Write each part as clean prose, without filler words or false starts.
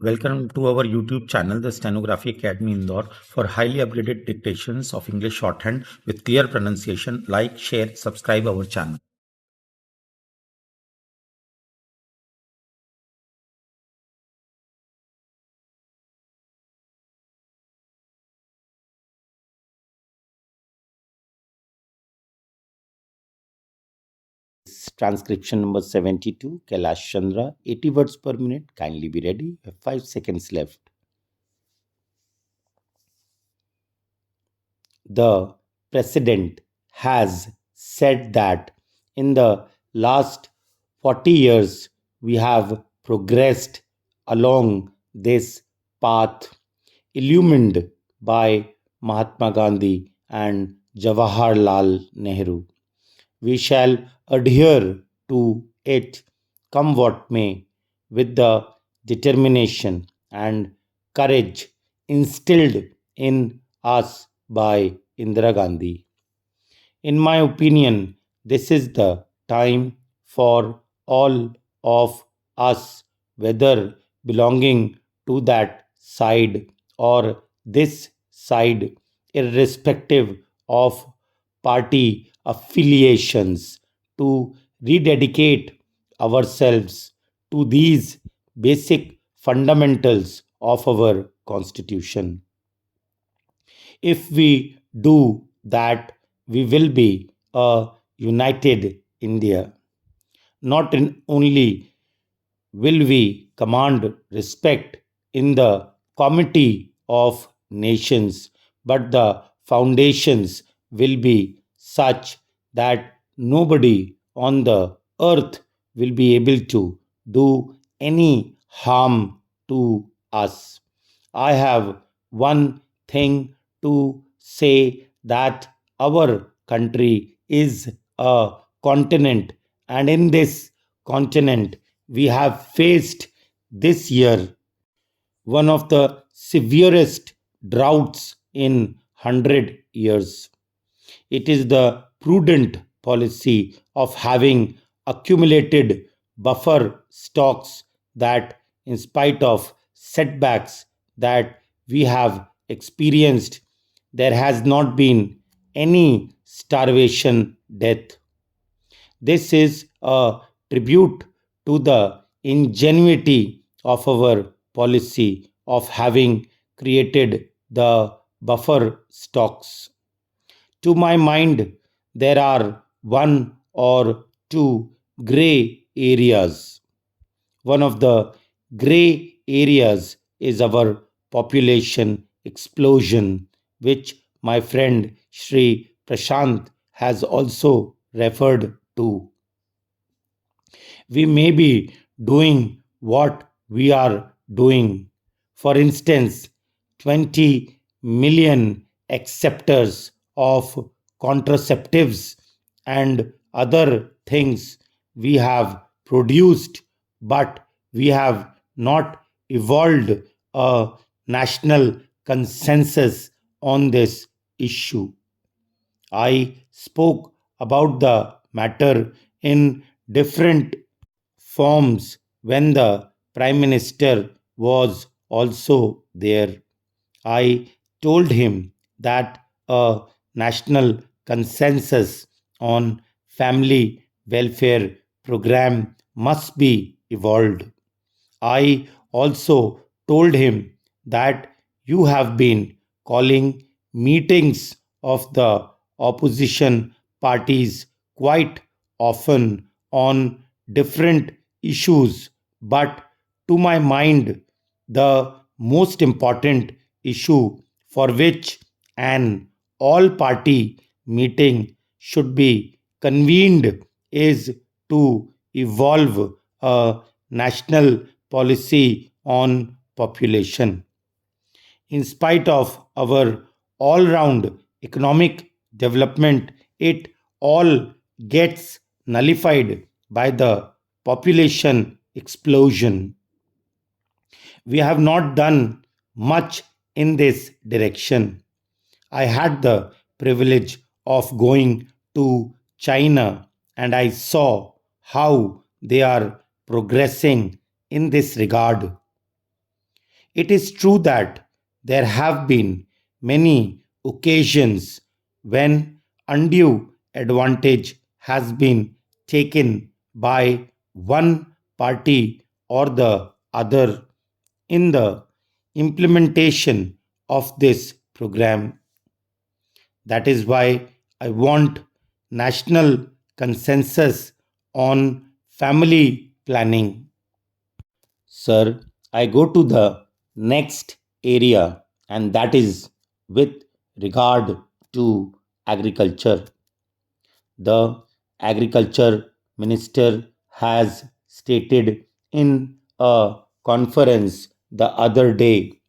Welcome to our YouTube channel, the Stenography Academy Indore, for highly upgraded dictations of English shorthand with clear pronunciation. Like, share, subscribe our channel. Transcription number 72, Kailash Chandra, 80 words per minute. Kindly be ready. You have 5 seconds left. The president has said that in the last 40 years we have progressed along this path illumined by Mahatma Gandhi and Jawaharlal Nehru. We shall adhere to it, come what may, with the determination and courage instilled in us by Indira Gandhi. In my opinion, this is the time for all of us, whether belonging to that side or this side, irrespective of party affiliations, to rededicate ourselves to these basic fundamentals of our constitution. If we do that, we will be a united India. Not only will we command respect in the committee of nations, but the foundations will be such that nobody on the earth will be able to do any harm to us. I have one thing to say, that our country is a continent, and in this continent, we have faced this year one of the severest droughts in 100 years. It is the prudent policy of having accumulated buffer stocks that, in spite of setbacks that we have experienced, there has not been any starvation death. This is a tribute to the ingenuity of our policy of having created the buffer stocks. To my mind, there are one or two gray areas. One of the gray areas is our population explosion, which my friend Sri Prashant has also referred to. We may be doing what we are doing. For instance, 20 million acceptors of contraceptives and other things we have produced, but we have not evolved a national consensus on this issue. I spoke about the matter in different forms when the Prime Minister was also there. I told him that a national consensus on family welfare program must be evolved. I also told him that you have been calling meetings of the opposition parties quite often on different issues, but to my mind, the most important issue for which an all party meeting should be convened is to evolve a national policy on population. In spite of our all round economic development, it all gets nullified by the population explosion. We have not done much in this direction. I had the privilege of going to China, and I saw how they are progressing in this regard. It is true that there have been many occasions when undue advantage has been taken by one party or the other in the implementation of this program. That is why I want national consensus on family planning. Sir, I go to the next area, and that is with regard to agriculture. The agriculture minister has stated in a conference the other day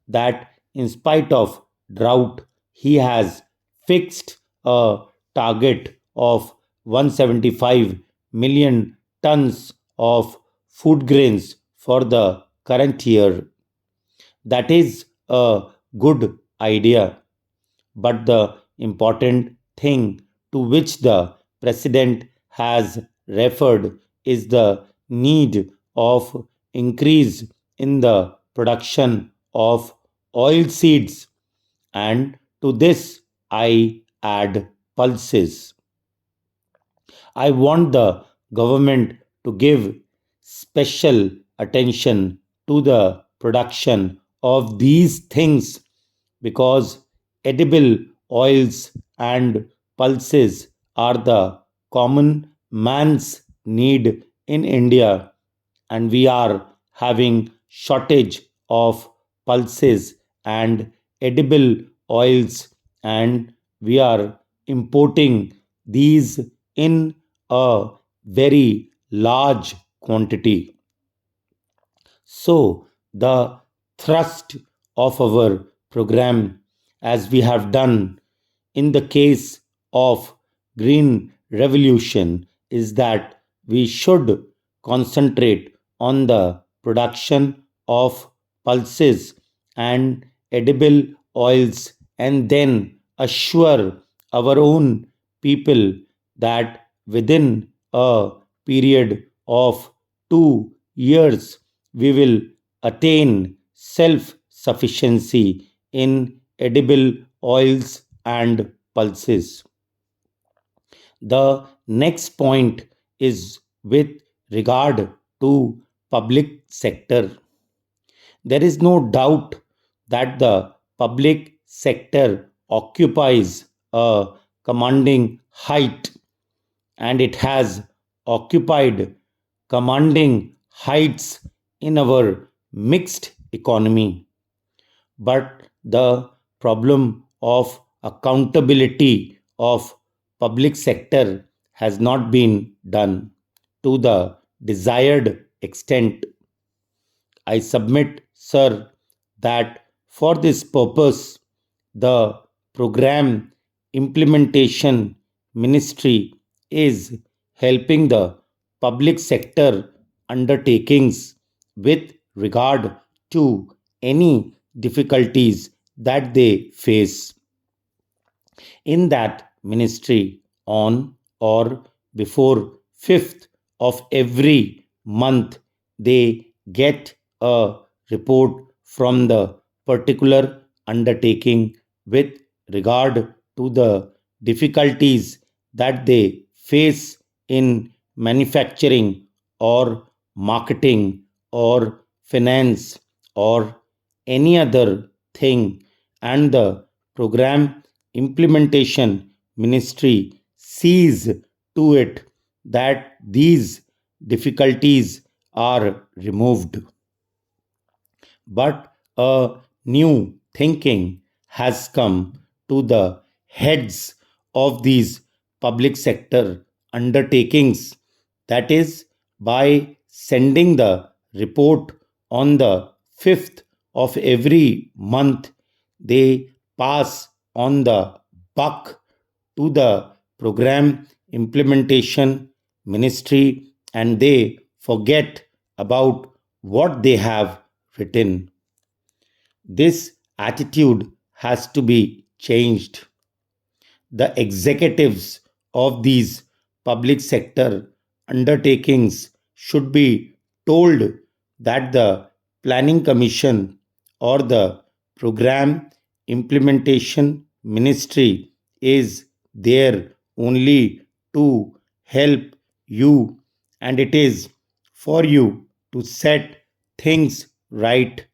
that in spite of drought, he has fixed a target of 175 million tons of food grains for the current year. That is a good idea, but the important thing to which the president has referred is the need of increase in the production of oil seeds, and to this I add pulses. I want the government to give special attention to the production of these things because edible oils and pulses are the common man's need in India, and we are having shortage of pulses and edible oils, and we are importing these in a very large quantity. So, the thrust of our program, as we have done in the case of Green Revolution, is that we should concentrate on the production of pulses and edible oils and then assure our own people that within a period of 2 years we will attain self sufficiency in edible oils and pulses. The next point is with regard to public sector. There is no doubt that the public sector occupies a commanding height, and it has occupied commanding heights in our mixed economy. But the problem of accountability of public sector has not been done to the desired extent. I submit, sir, that for this purpose, the program implementation ministry is helping the public sector undertakings with regard to any difficulties that they face. In that ministry, on or before 5th of every month, they get a report from the particular undertaking with regard to the difficulties that they face in manufacturing or marketing or finance or any other thing, and the program implementation ministry sees to it that these difficulties are removed. But a new thinking has come to the heads of these public sector undertakings, that is, by sending the report on the 5th of every month, they pass on the buck to the program implementation ministry and they forget about what they have written. This attitude has to be changed. The executives of these public sector undertakings should be told that the planning commission or the program implementation ministry is there only to help you, and it is for you to set things right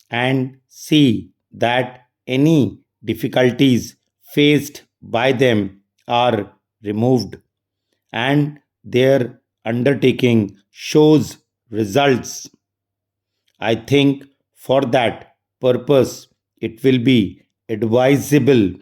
and see that any difficulties faced by them are removed and their undertaking shows results. I think for that purpose, it will be advisable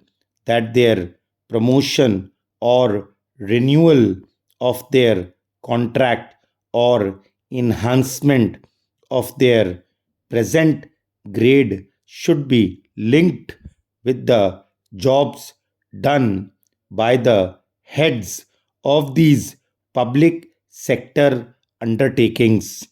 that their promotion or renewal of their contract or enhancement of their present grade should be linked with the jobs done by the heads of these public sector undertakings.